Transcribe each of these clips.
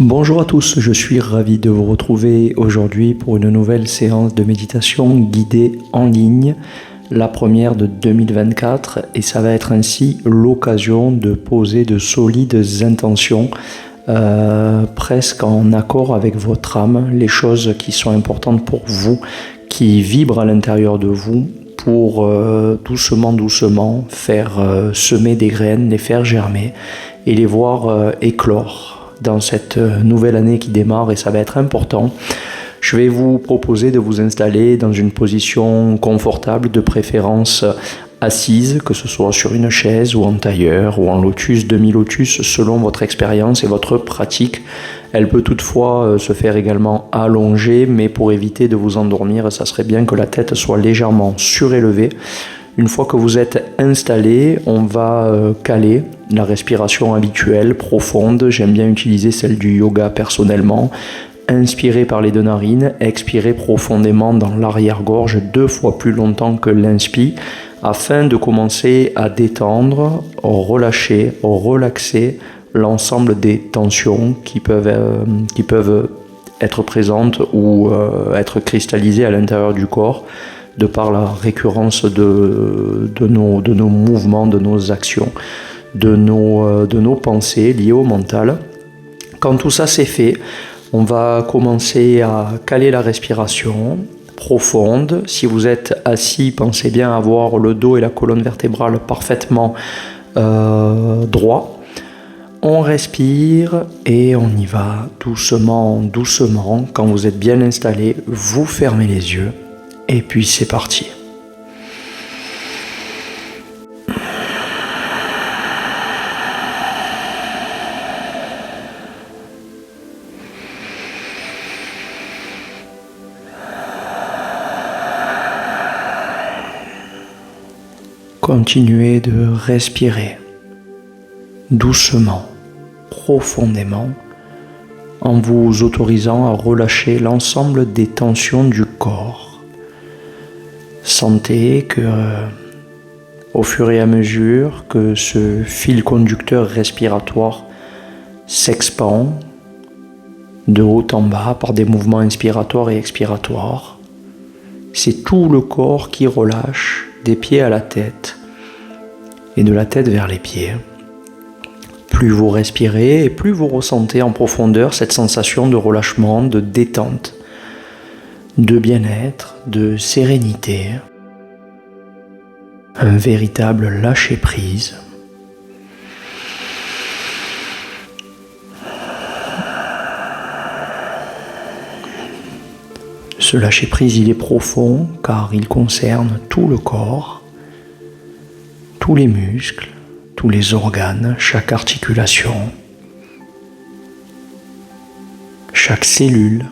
Bonjour à tous, je suis ravi de vous retrouver aujourd'hui pour une nouvelle séance de méditation guidée en ligne, la première de 2024, et ça va être ainsi l'occasion de poser de solides intentions presque en accord avec votre âme, les choses qui sont importantes pour vous, qui vibrent à l'intérieur de vous pour doucement faire semer des graines, les faire germer et les voir éclore dans cette nouvelle année qui démarre, et ça va être important. Je vais vous proposer de vous installer dans une position confortable, de préférence assise, que ce soit sur une chaise ou en tailleur ou en lotus, demi-lotus, selon votre expérience et votre pratique. Elle peut toutefois se faire également allongée, mais pour éviter de vous endormir, ça serait bien que la tête soit légèrement surélevée. Une fois que vous êtes installé, on va caler la respiration habituelle, profonde. J'aime bien utiliser celle du yoga personnellement. Inspirez par les deux narines, expirez profondément dans l'arrière-gorge 2 fois plus longtemps que l'inspire, afin de commencer à détendre, relâcher, relaxer l'ensemble des tensions qui peuvent être présentes ou être cristallisées à l'intérieur du corps, de par la récurrence de nos mouvements, de nos actions, de nos pensées liées au mental. Quand tout ça c'est fait, on va commencer à caler la respiration profonde. Si vous êtes assis, pensez bien avoir le dos et la colonne vertébrale parfaitement droits. On respire et on y va doucement. Quand vous êtes bien installé, vous fermez les yeux. Et puis c'est parti. Continuez de respirer doucement, profondément, en vous autorisant à relâcher l'ensemble des tensions du corps. Sentez que, au fur et à mesure que ce fil conducteur respiratoire s'expand de haut en bas par des mouvements inspiratoires et expiratoires, c'est tout le corps qui relâche, des pieds à la tête et de la tête vers les pieds. Plus vous respirez et plus vous ressentez en profondeur cette sensation de relâchement, de détente, de bien-être, de sérénité, un véritable lâcher-prise. Ce lâcher-prise, il est profond car il concerne tout le corps, tous les muscles, tous les organes, chaque articulation, chaque cellule.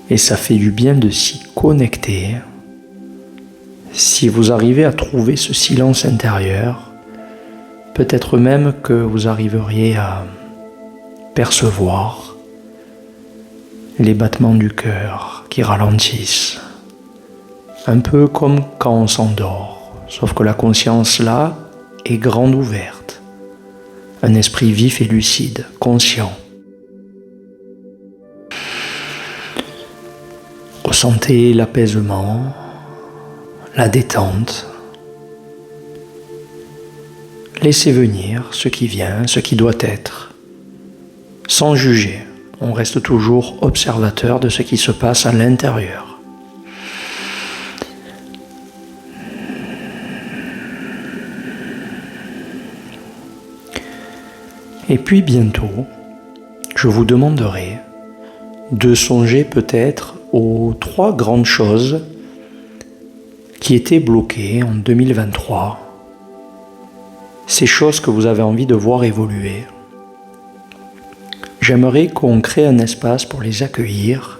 Et ça fait du bien de s'y connecter. Si vous arrivez à trouver ce silence intérieur, peut-être même que vous arriveriez à percevoir les battements du cœur qui ralentissent. Un peu comme quand on s'endort, sauf que la conscience là est grande ouverte. Un esprit vif et lucide, conscient. Ressentez l'apaisement, la détente. Laissez venir ce qui vient, ce qui doit être, sans juger. On reste toujours observateur de ce qui se passe à l'intérieur. Et puis bientôt, je vous demanderai de songer peut-être aux 3 grandes choses qui étaient bloquées en 2023, ces choses que vous avez envie de voir évoluer. J'aimerais qu'on crée un espace pour les accueillir,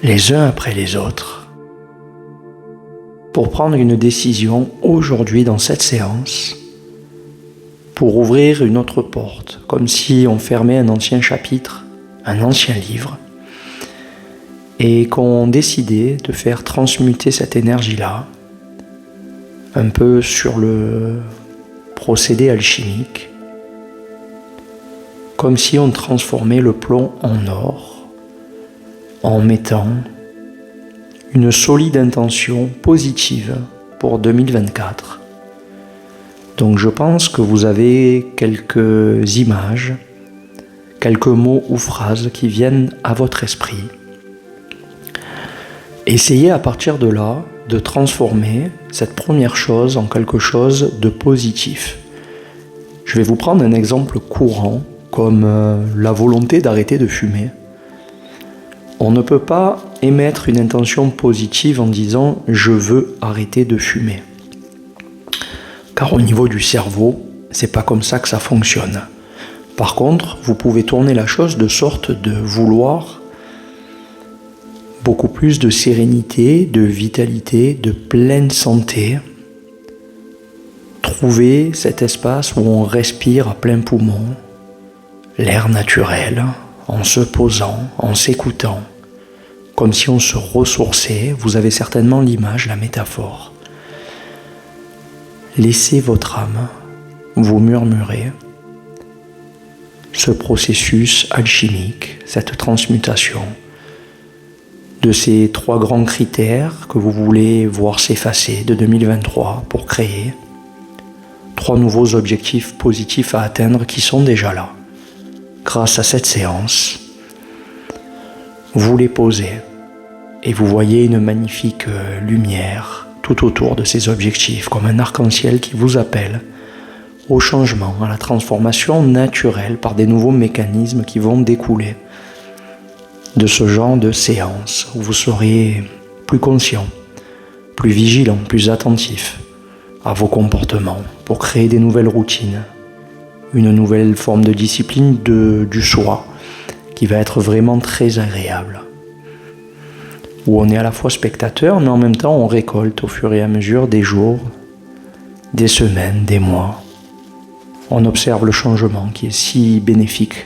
les uns après les autres, pour prendre une décision aujourd'hui dans cette séance, pour ouvrir une autre porte, comme si on fermait un ancien chapitre, un ancien livre, et qu'on décidait de faire transmuter cette énergie-là un peu sur le procédé alchimique, comme si on transformait le plomb en or en mettant une solide intention positive pour 2024. Donc je pense que vous avez quelques images, quelques mots ou phrases qui viennent à votre esprit. Essayez à partir de là de transformer cette première chose en quelque chose de positif. Je vais vous prendre un exemple courant comme la volonté d'arrêter de fumer. On ne peut pas émettre une intention positive en disant « je veux arrêter de fumer ». Car au niveau du cerveau, c'est pas comme ça que ça fonctionne. Par contre, vous pouvez tourner la chose de sorte de vouloir beaucoup plus de sérénité, de vitalité, de pleine santé. Trouver cet espace où on respire à plein poumon, l'air naturel, en se posant, en s'écoutant, comme si on se ressourçait. Vous avez certainement l'image, la métaphore. Laissez votre âme vous murmurer ce processus alchimique, cette transmutation de ces 3 grands critères que vous voulez voir s'effacer de 2023 pour créer 3 nouveaux objectifs positifs à atteindre qui sont déjà là. Grâce à cette séance, vous les posez et vous voyez une magnifique lumière tout autour de ces objectifs, comme un arc-en-ciel qui vous appelle au changement, à la transformation naturelle par des nouveaux mécanismes qui vont découler de ce genre de séance où vous serez plus conscient, plus vigilant, plus attentif à vos comportements pour créer des nouvelles routines, une nouvelle forme de discipline du soi qui va être vraiment très agréable. Où on est à la fois spectateur, mais en même temps on récolte au fur et à mesure des jours, des semaines, des mois. On observe le changement qui est si bénéfique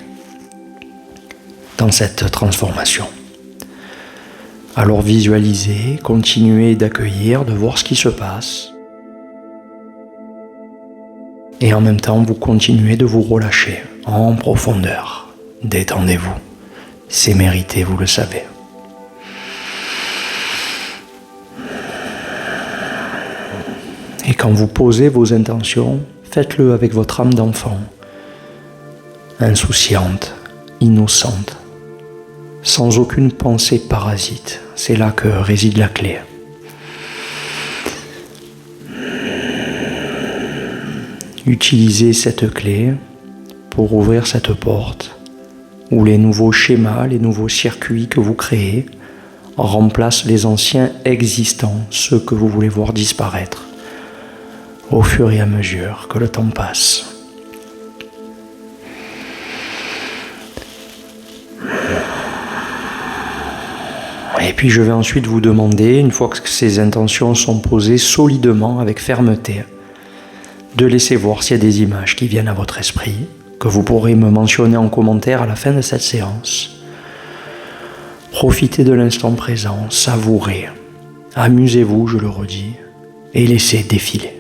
dans cette transformation. Alors visualisez, continuez d'accueillir, de voir ce qui se passe. Et en même temps, vous continuez de vous relâcher en profondeur. Détendez-vous. C'est mérité, vous le savez. Et quand vous posez vos intentions, faites-le avec votre âme d'enfant, insouciante, innocente, sans aucune pensée parasite. C'est là que réside la clé. Utilisez cette clé pour ouvrir cette porte où les nouveaux schémas, les nouveaux circuits que vous créez remplacent les anciens existants, ceux que vous voulez voir disparaître au fur et à mesure que le temps passe. Et puis je vais ensuite vous demander, une fois que ces intentions sont posées solidement, avec fermeté, de laisser voir s'il y a des images qui viennent à votre esprit, que vous pourrez me mentionner en commentaire à la fin de cette séance. Profitez de l'instant présent, savourez, amusez-vous, je le redis, et laissez défiler.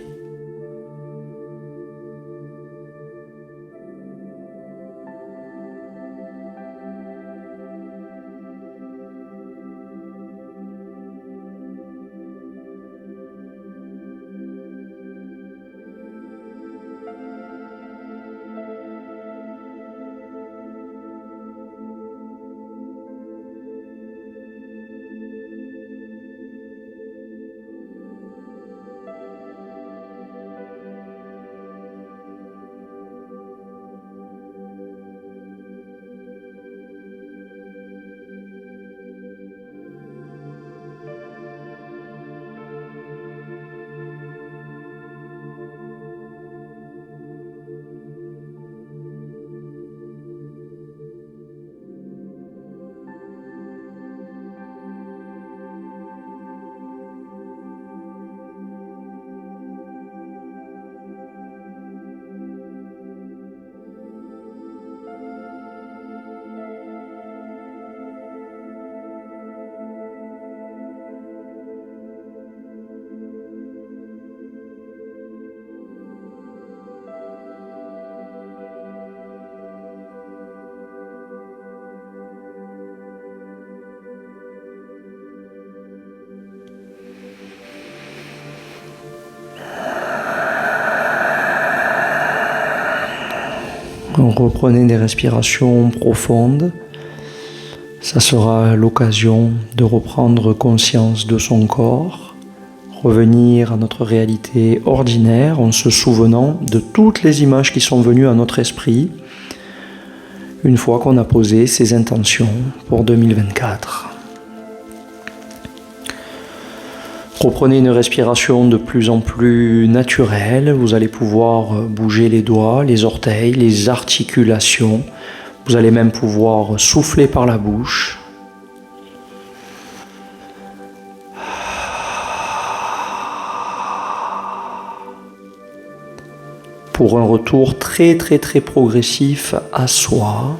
Reprenez des respirations profondes. Ça sera l'occasion de reprendre conscience de son corps, revenir à notre réalité ordinaire en se souvenant de toutes les images qui sont venues à notre esprit une fois qu'on a posé ses intentions pour 2024. Reprenez une respiration de plus en plus naturelle. Vous allez pouvoir bouger les doigts, les orteils, les articulations. Vous allez même pouvoir souffler par la bouche. Pour un retour très progressif à soi.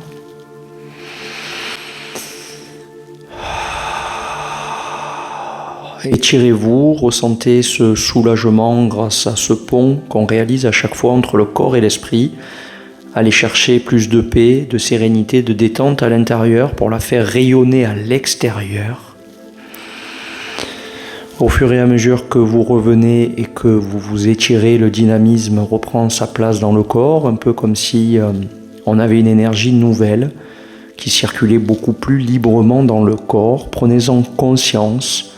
Étirez-vous, ressentez ce soulagement grâce à ce pont qu'on réalise à chaque fois entre le corps et l'esprit. Allez chercher plus de paix, de sérénité, de détente à l'intérieur pour la faire rayonner à l'extérieur. Au fur et à mesure que vous revenez et que vous vous étirez, le dynamisme reprend sa place dans le corps, un peu comme si on avait une énergie nouvelle qui circulait beaucoup plus librement dans le corps. Prenez-en conscience.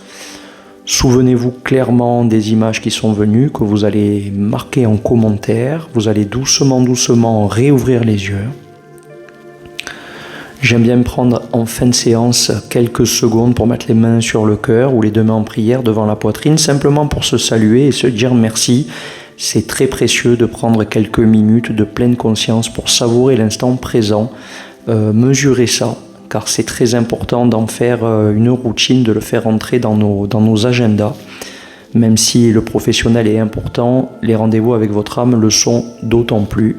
Souvenez-vous clairement des images qui sont venues, que vous allez marquer en commentaire. Vous allez doucement réouvrir les yeux. J'aime bien prendre en fin de séance quelques secondes pour mettre les mains sur le cœur ou les deux mains en prière devant la poitrine, simplement pour se saluer et se dire merci. C'est très précieux de prendre quelques minutes de pleine conscience pour savourer l'instant présent, mesurer ça. Car c'est très important d'en faire une routine, de le faire entrer dans nos agendas. Même si le professionnel est important, les rendez-vous avec votre âme le sont d'autant plus.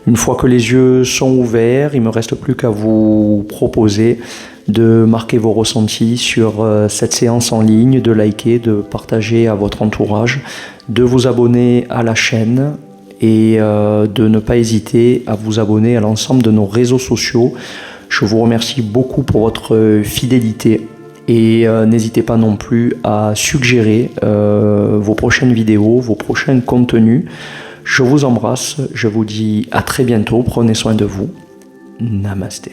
Une fois que les yeux sont ouverts, il ne me reste plus qu'à vous proposer de marquer vos ressentis sur cette séance en ligne, de liker, de partager à votre entourage, de vous abonner à la chaîne et de ne pas hésiter à vous abonner à l'ensemble de nos réseaux sociaux. Je vous remercie beaucoup pour votre fidélité et n'hésitez pas non plus à suggérer vos prochaines vidéos, vos prochains contenus. Je vous embrasse, je vous dis à très bientôt, prenez soin de vous. Namasté.